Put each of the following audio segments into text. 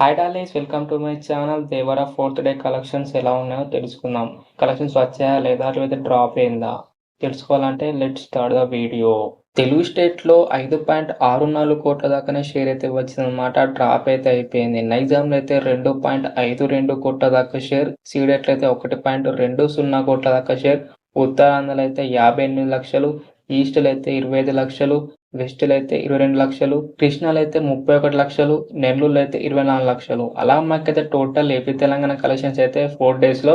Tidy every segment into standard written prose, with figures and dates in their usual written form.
Hi darlings, welcome to my channel. Devara fourth day collections ఎలా ఉన్నాయో తెలుసుకుందాం. కలెక్షన్స్ వచ్చాయా లేదా, లేకపోతే డ్రాప్ అయిందా తెలుసుకోవాలంటే let's start the video. Telugu స్టేట్లో 5.64 కోట్ల దాకానే షేర్ అయితే వచ్చిందనమాట. డ్రాప్ అయితే అయిపోయింది. నైజాంలో అయితే 2.52 కోట్ల దాకా షేర్, సీడెట్లో అయితే 1.20 కోట్ల దాకా షేర్, ఉత్తరాంధ్రలో అయితే 58 లక్షలు, ఈస్ట్లో అయితే 25 లక్షలు, వెస్ట్లో అయితే 22 లక్షలు, కృష్ణాలో అయితే 31 లక్షలు, నెల్లూరులో అయితే 24 లక్షలు. అలా మనకైతే టోటల్ ఏపీ తెలంగాణ కలెక్షన్స్ అయితే 4 డేస్లో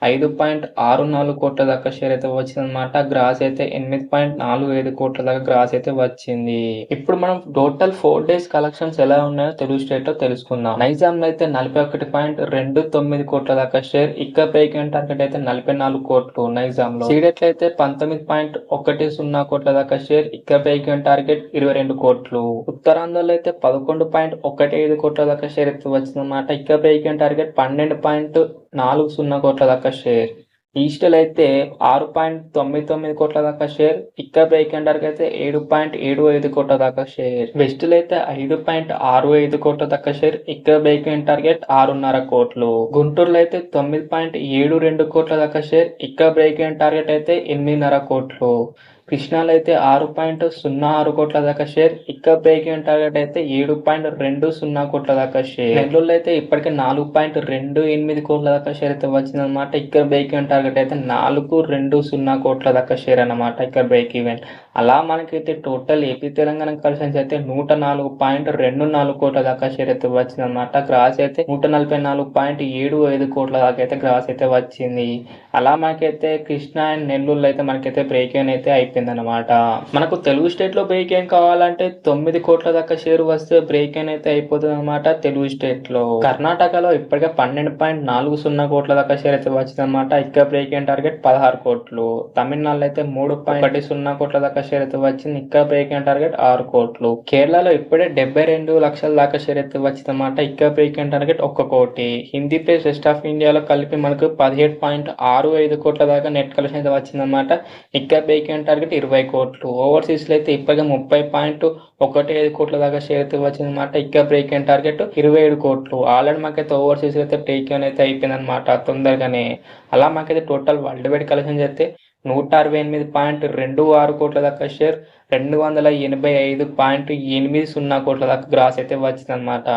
5.64 కోట్ల దాకా షేర్ అయితే వచ్చిందనమాట. గ్రాస్ అయితే 8.45 కోట్ల దాకా గ్రాస్ అయితే వచ్చింది. ఇప్పుడు మనం టోటల్ 4 డేస్ కలెక్షన్స్ ఎలా ఉన్నాయో తెలుగు స్టేట్ లో తెలుసుకుందాం. నైజాంలో అయితే 41.29 కోట్ల దాకా షేర్, ఇక్కడ బ్రేక్ టార్గెట్ అయితే 44 కోట్లు నైజాంలో. సీడెట్లో అయితే 19.10 కోట్ల దాకా షేర్, ఇక్కడ బ్రేక్ టార్గెట్ 22 కోట్లు. ఉత్తరాంధ్రలో అయితే 11.15 కోట్ల దాకా షేర్ అయితే వచ్చిందన్నమాట. ఇక్కడ బ్రేక్ టార్గెట్ 12.40 కోట్ల దాకా షేర్. ఈస్ట్లో అయితే 6.99 కోట్ల దాకా షేర్, ఇక్కడ బ్రేక్ టార్గెట్ అయితే 7.75 కోట్ల దాకా షేర్. వెస్ట్లో అయితే 5.65 కోట్ల దాకా షేర్, ఇక్కడ బ్రేక్ టార్గెట్ 6.5 కోట్లు. గుంటూరులో అయితే 9.72 కోట్ల దాకా షేర్, ఇక్కడ బ్రేక్ టార్గెట్ అయితే 8.5 కోట్లు. కృష్ణాలో అయితే 6.06 కోట్ల దాకా షేర్, ఇక్కడ బ్రేక్ టార్గెట్ అయితే 7.20 కోట్ల దాకా షేర్. నెల్లూరులో అయితే ఇప్పటికే 4.28 కోట్ల దాకా షేర్ అయితే వచ్చిందనమాట. ఇక్కడ బ్రేక్ టార్గెట్ అయితే 4.20 కోట్ల దాకా షేర్ అన్నమాట, ఇక్కడ బ్రేక్ ఈవెన్. అలా మనకైతే టోటల్ ఏపీ తెలంగాణ కలెక్షన్స్ అయితే 104.24 కోట్ల దాకా షేర్ అయితే వచ్చిందనమాట. గ్రాస్ అయితే 144.75 కోట్ల దాకా అయితే గ్రాస్ అయితే వచ్చింది. అలా మనకైతే కృష్ణ అండ్ నెల్లూరులో అయితే మనకైతే బ్రేక్ ఈవెన్ అయితే అయిపోయిందనమాట. మనకు తెలుగు స్టేట్ లో బ్రేక్ ఈవెన్ కావాలంటే 9 కోట్ల దాకా షేర్ వస్తే బ్రేక్ ఈవెన్ అయితే అయిపోతుంది అనమాట తెలుగు స్టేట్ లో. కర్ణాటకలో ఇప్పటికే 12.40 కోట్ల దాకా షేర్ అయితే వచ్చిందనమాట. ఇక్కడ బ్రేక్ ఈవెన్ టార్గెట్ 16 కోట్లు. తమిళనాడులో అయితే 3.10 కోట్ల దాకా షేర్ అయితే వచ్చింది, ఇక్కడ బ్రేక్ ఈవెన్ టార్గెట్ 6 కోట్లు. కేరళలో ఇప్పుడే 72 లక్షల దాకా షేర్ అయితే వచ్చిందన్నమాట. ఇక్కడ బ్రేక్ ఈవెన్ టార్గెట్ 1 కోటి. హిందీ ప్లస్ రెస్ట్ ఆఫ్ ఇండియాలో కలిపి మనకు 17.65 కోట్ల దాకా నెట్ కలెక్షన్ అయితే వచ్చిందన్నమాట. ఇక్కడ బ్రేక్ ఈవెన్ టార్గెట్ 20 కోట్లు. ఓవర్సీస్ లో అయితే ఇప్పటికే 30.15 కోట్ల దాకా షేర్ అయితే వచ్చిందన్నమాట. ఇక్కడ బ్రేక్ ఈవెన్ టార్గెట్ 27 కోట్లు. ఆల్రెడీ మాకైతే ఓవర్సీస్ అయితే బ్రేక్ ఈవెన్ అయితే అయిపోయిందన్నమాట తొందరగానే. అలా మాకైతే టోటల్ వరల్డ్ వైడ్ కలెక్షన్స్ అయితే 168.26 కోట్ల దాకా షేర్, 285.80 కోట్ల దాకా గ్రాస్ అయితే వచ్చిందనమాట.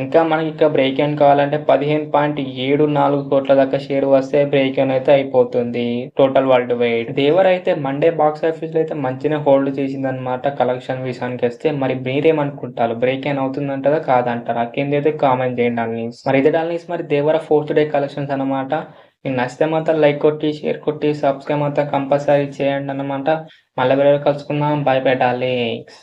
ఇంకా మనకి ఇక్కడ బ్రేక్ ఈవెన్ కావాలంటే 15.74 కోట్ల దాకా షేర్ వస్తే బ్రేక్ ఈవెన్ అయితే అయిపోతుంది టోటల్ వరల్డ్ వైడ్. దేవర్ అయితే మండే బాక్స్ ఆఫీస్ లో అయితే మంచిగా హోల్డ్ చేసిందనమాట కలెక్షన్ విషయానికి వస్తే. మరి మీరేమనుకుంటారు, బ్రేక్ ఈవెన్ అవుతుందంటారా కాదంటారా? కింద అయితే కామెంట్ చేయండి డార్లింగ్స్. మరి ఇదే డార్లింగ్స్, మరి దేవర ఫోర్త్ డే కలెక్షన్స్ అనమాట. మీకు నచ్చితే మాత్రం లైక్ కొట్టి, షేర్ కొట్టి, సబ్స్క్రైబ్ మాత్రం కంపల్సరీ చేయండి అన్నమాట. మళ్ళీ వేరే కలుసుకుందాం. By by darlings.